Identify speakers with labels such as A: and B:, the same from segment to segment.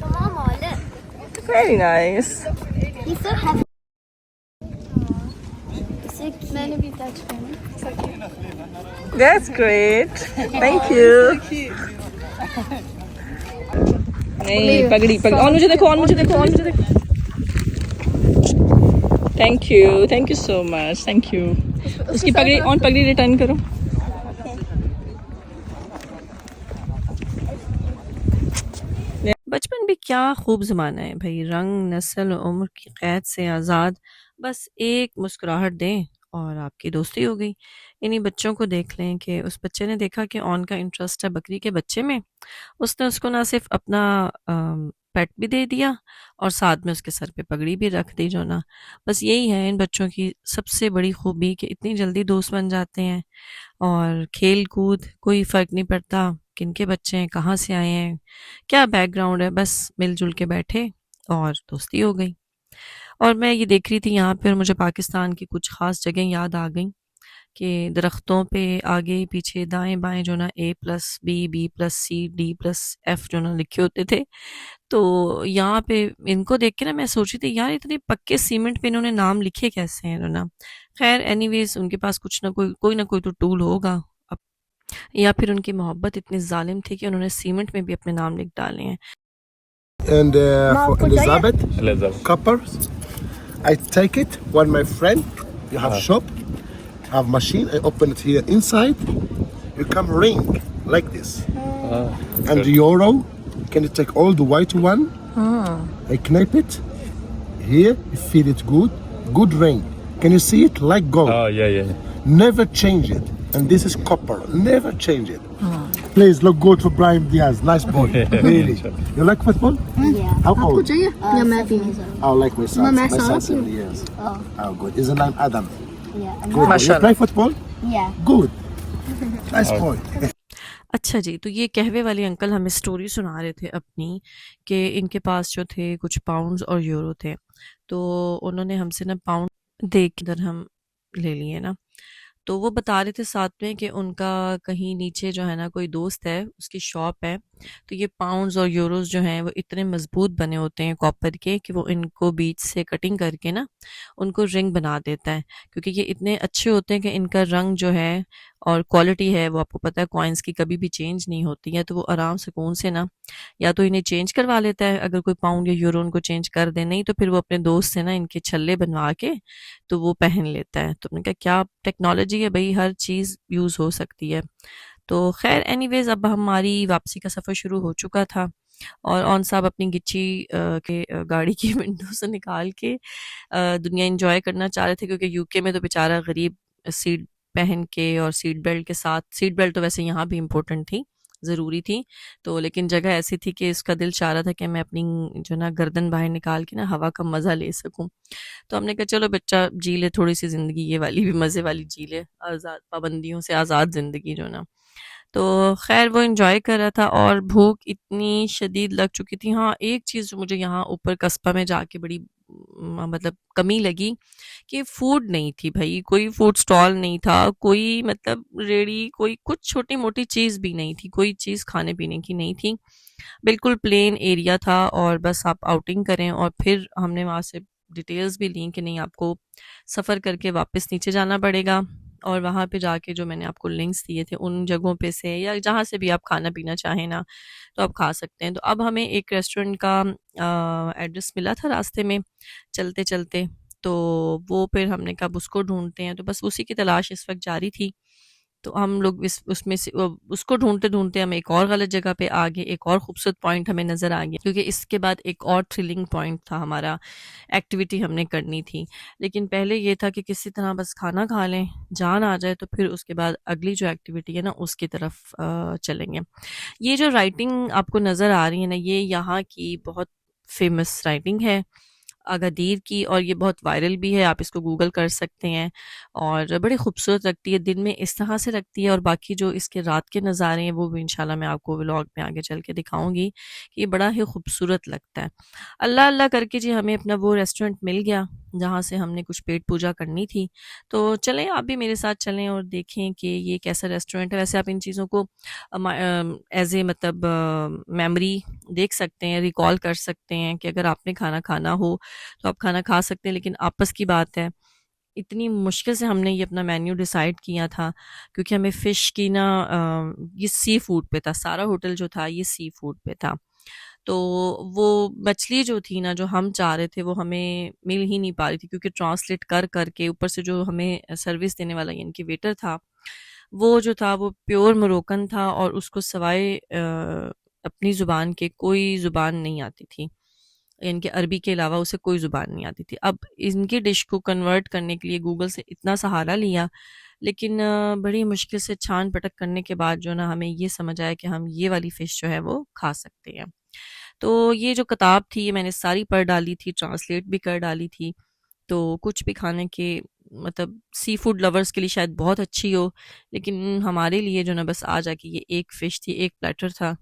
A: Mama, look.
B: Very nice.
A: He's so heavy. So cute. मैंने भी touch करना.
B: That's great. Thank you. नहीं पगड़ी पगड़ी और मुझे देखो thank you so much thank you उसकी पगड़ी रिटर्न करो बचपन भी क्या खूब ज़माना है भाई रंग नस्ल उम्र की क़ैद से आज़ाद बस एक मुस्कुराहट दें और आपकी दोस्ती हो गई इन्हीं बच्चों को देख लें कि उस बच्चे ने देखा कि ऑन का इंटरेस्ट है बकरी के बच्चे में उसने उसको ना सिर्फ अपना पेट भी दे दिया और साथ में उसके सर पे पगड़ी भी रख दी जो ना बस यही है इन बच्चों की सबसे बड़ी खूबी कि इतनी जल्दी दोस्त बन जाते हैं और खेल कूद कोई फ़र्क नहीं पड़ता किनके बच्चे हैं कहाँ से आए हैं क्या बैकग्राउंड है बस मिलजुल के बैठे और दोस्ती हो गई और मैं ये देख रही थी यहाँ पर मुझे पाकिस्तान की कुछ ख़ास जगह याद आ गई कि दरख्तों पे आगे पीछे दाएं बाएं जो ना A+B B+C D+F जो ना लिखे होते थे तो यहाँ पे इनको देख के ना मैं सोच रही थी यार इतने पक्के सीमेंट पे इन्होंने नाम लिखे कैसे हैं ना खैर एनीवेज उनके पास कुछ ना कोई ना कोई तो टूल होगा अब या फिर उनकी मोहब्बत इतनी जालिम थी कि उन्होंने सीमेंट में भी अपने नाम लिख डाले हैं
C: And for Elizabeth, coppers, I take it when my friend, you have shop, have machine, I open it here inside, you come ring like this. And the euro, can you take all the white one? I knip it here, you feel it good ring. Can you see it like gold?
D: Oh, yeah.
C: Never change it. And this is copper, never change it. Please look good for Brahim Diaz, nice boy, really. You like football?
A: Yeah.
C: How old?
A: Yeah, maybe.
C: I like my son.
A: My
C: My
A: son?
C: son 7 years. Oh, good. His name Adam.
A: Yeah.
C: Good. You
B: Mashallah.
C: play football?
A: Yeah.
C: Good. Nice boy.
B: अच्छा जी तो ये कहवे वाले uncle हमें story सुना रहे थे अपनी कि इनके पास जो थे कुछ पाउंड्स और यूरो थे तो उन्होंने हमसे ना पाउंड दे के दरहम ले लिए ना तो वो बता रहे थे साथ में कि उनका कहीं नीचे जो है ना कोई दोस्त है उसकी शॉप है तो ये पाउंड्स और यूरोस जो हैं वो इतने मजबूत बने होते हैं कॉपर के कि वो इनको बीच से कटिंग करके ना उनको रिंग बना देता है क्योंकि ये इतने अच्छे होते हैं कि इनका रंग जो है और क्वालिटी है वो आपको पता है कॉइन्स की कभी भी चेंज नहीं होती है तो वो आराम सुकून से ना या तो इन्हें चेंज करवा लेता है अगर कोई पाउंड या यूरो उनको चेंज कर दे नहीं तो फिर वो अपने दोस्त से ना इनके छल्ले बनवा के तो वो पहन लेता है तो मैंने कहा क्या टेक्नोलॉजी है भाई हर चीज़ यूज़ हो सकती है तो खैर एनीवेज अब हमारी वापसी का सफ़र शुरू हो चुका था और ऑन साहब अपनी गिच्ची गाड़ी की विंडो से निकाल के दुनिया एंजॉय करना चाह रहे थे क्योंकि यूके में तो बेचारा गरीब सीट पहन के और सीट बेल्ट के साथ सीट बेल्ट तो वैसे यहाँ भी इम्पोर्टेंट थी ज़रूरी थी तो लेकिन जगह ऐसी थी कि इसका दिल चाह रहा था कि मैं अपनी जो ना गर्दन बाहर निकाल के ना हवा का मज़ा ले सकूं तो हमने कहा चलो बच्चा जी ले थोड़ी सी ज़िंदगी ये वाली भी मज़े वाली जी ले आज़ाद पाबंदियों से आज़ाद ज़िंदगी जो ना तो खैर वो एंजॉय कर रहा था और भूख इतनी शदीद लग चुकी थी हाँ एक चीज़ जो मुझे यहाँ ऊपर कस्बा में जाके बड़ी मतलब कमी लगी कि फूड नहीं थी भाई कोई फूड स्टॉल नहीं था कोई मतलब रेडी कोई कुछ छोटी मोटी चीज़ भी नहीं थी कोई चीज़ खाने पीने की नहीं थी बिल्कुल प्लेन एरिया था और बस आप आउटिंग करें और फिर हमने वहाँ से डिटेल्स भी ली कि नहीं आपको सफ़र करके वापस नीचे जाना पड़ेगा और वहाँ पे जाके जो मैंने आपको लिंक्स दिए थे उन जगहों पे से या जहाँ से भी आप खाना पीना चाहें ना तो आप खा सकते हैं तो अब हमें एक रेस्टोरेंट का एड्रेस मिला था रास्ते में चलते चलते तो वो फिर हमने कहा उसको ढूंढते हैं तो बस उसी की तलाश इस वक्त जारी थी तो हम लोग उसमें से उसको ढूंढते ढूंढते हम एक और गलत जगह पे आ गए एक और खूबसूरत पॉइंट हमें नज़र आ गया क्योंकि इसके बाद एक और थ्रिलिंग पॉइंट था हमारा एक्टिविटी हमने करनी थी लेकिन पहले ये था कि किसी तरह बस खाना खा लें जान आ जाए तो फिर उसके बाद अगली जो एक्टिविटी है ना उसकी तरफ चलेंगे ये जो राइटिंग आपको नज़र आ रही है ना ये यहाँ की बहुत फेमस राइटिंग है अगादीर की, और ये बहुत वायरल भी है, आप इसको गूगल कर सकते हैं। और बड़ी खूबसूरत लगती है, दिन में इस तरह से लगती है, और बाकी जो इसके रात के नज़ारे हैं वो भी इंशाल्लाह मैं आपको व्लॉग में आगे चल के दिखाऊंगी कि ये बड़ा ही खूबसूरत लगता है। अल्लाह अल्लाह करके जी हमें अपना वो रेस्टोरेंट मिल गया जहाँ से हमने कुछ पेट पूजा करनी थी। तो चलें, आप भी मेरे साथ चलें और देखें कि ये कैसा रेस्टोरेंट है। वैसे आप इन चीज़ों को एज ए मतलब मेमोरी देख सकते हैं, रिकॉल कर सकते हैं कि अगर आपने खाना खाना हो तो आप खाना खा सकते हैं। लेकिन आपस की बात है, इतनी मुश्किल से हमने ये अपना मेन्यू डिसाइड किया था, क्योंकि हमें फ़िश की ना ये सी फूड पे था, सारा होटल जो था ये सी फूड पे था। तो वो मछली जो थी ना, जो हम चाह रहे थे वो हमें मिल ही नहीं पा रही थी, क्योंकि ट्रांसलेट कर करके ऊपर से जो हमें सर्विस देने वाला यानी कि वेटर था, वो जो था वो प्योर मोरक्कन था, और उसको सवाए अपनी ज़ुबान के कोई ज़ुबान नहीं आती थी, यानी कि अरबी के अलावा उसे कोई ज़ुबान नहीं आती थी। अब इनकी डिश को कन्वर्ट करने के लिए गूगल से इतना सहारा लिया, लेकिन बड़ी मुश्किल से छान पटक करने के बाद जो ना हमें ये समझ आया कि हम ये वाली फ़िश जो है वो खा सकते हैं। तो ये जो किताब थी ये मैंने सारी पढ़ डाली थी, ट्रांसलेट भी कर डाली थी। तो कुछ भी खाने के मतलब सी फूड लवर्स के लिए शायद बहुत अच्छी हो, लेकिन हमारे लिए जो ना बस आ जाके ये एक फ़िश थी, एक प्लेटर था,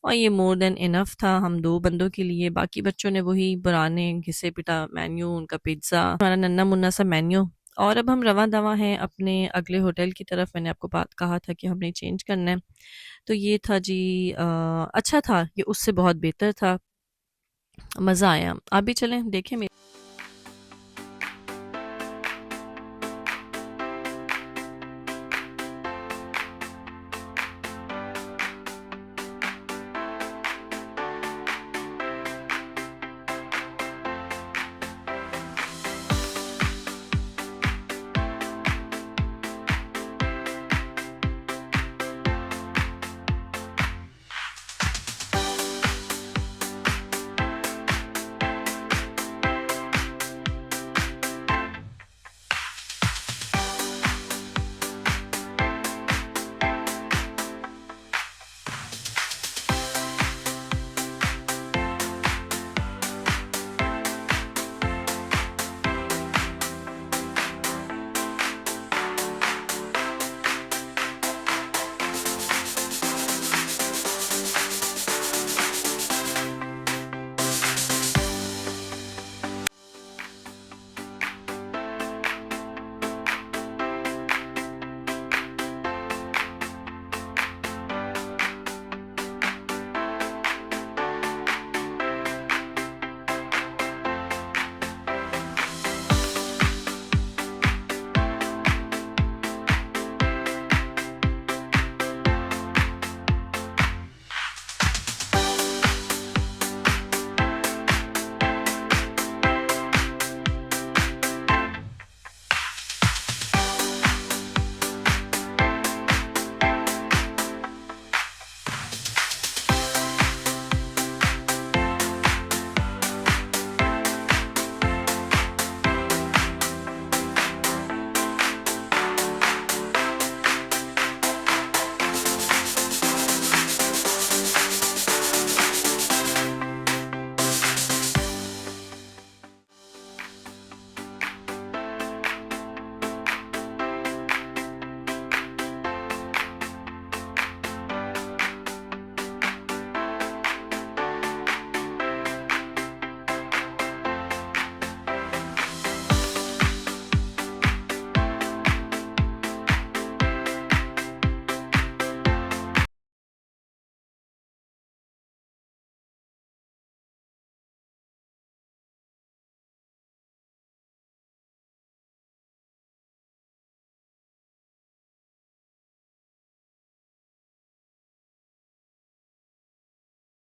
B: और ये मोर देन इनफ था हम 2 बंदों के लिए। बाकी बच्चों ने वही पुराने घिसे-पिटा मेन्यू, उनका पिज़्ज़ा, हमारा नन्ना-मुन्ना सा मेन्यू। और अब हम रवां-दवां हैं अपने अगले होटल की तरफ। मैंने आपको बात कहा था कि हमने चेंज करना है। तो ये था जी अच्छा था, ये उससे बहुत बेहतर था, मज़ा आया। आप भी चलें, देखें मेरे